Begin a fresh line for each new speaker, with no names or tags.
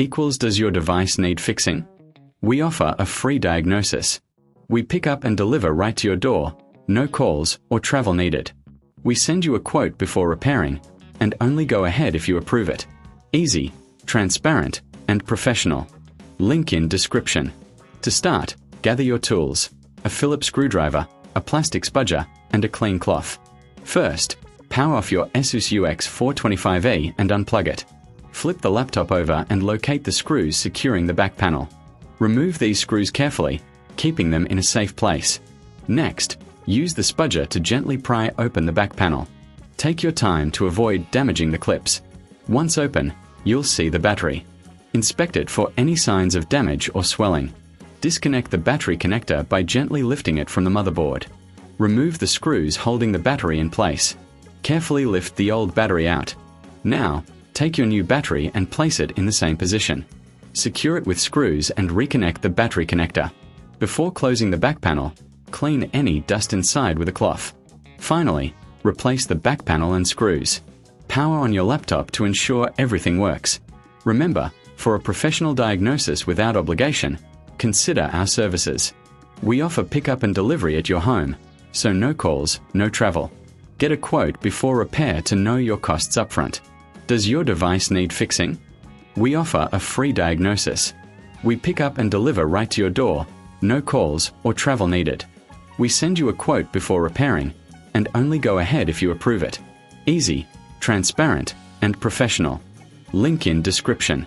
equals does your device need fixing? We offer a free diagnosis. We pick up and deliver right to your door, no calls or travel needed. We send you a quote before repairing, and only go ahead if you approve it. Easy, transparent, and professional. Link in description. To start, gather your tools, a Phillips screwdriver, a plastic spudger, and a clean cloth. First, power off your Asus UX425E and unplug it. Flip the laptop over and locate the screws securing the back panel. Remove these screws carefully, keeping them in a safe place. Next, use the spudger to gently pry open the back panel. Take your time to avoid damaging the clips. Once open, you'll see the battery. Inspect it for any signs of damage or swelling. Disconnect the battery connector by gently lifting it from the motherboard. Remove the screws holding the battery in place. Carefully lift the old battery out. Now, take your new battery and place it in the same position. Secure it with screws and reconnect the battery connector. Before closing the back panel, clean any dust inside with a cloth. Finally, replace the back panel and screws. Power on your laptop to ensure everything works. Remember, for a professional diagnosis without obligation, consider our services. We offer pickup and delivery at your home, so no calls, no travel. Get a quote before repair to know your costs upfront. Does your device need fixing? We offer a free diagnosis. We pick up and deliver right to your door, no calls or travel needed. We send you a quote before repairing, and only go ahead if you approve it. Easy, transparent, and professional. Link in description.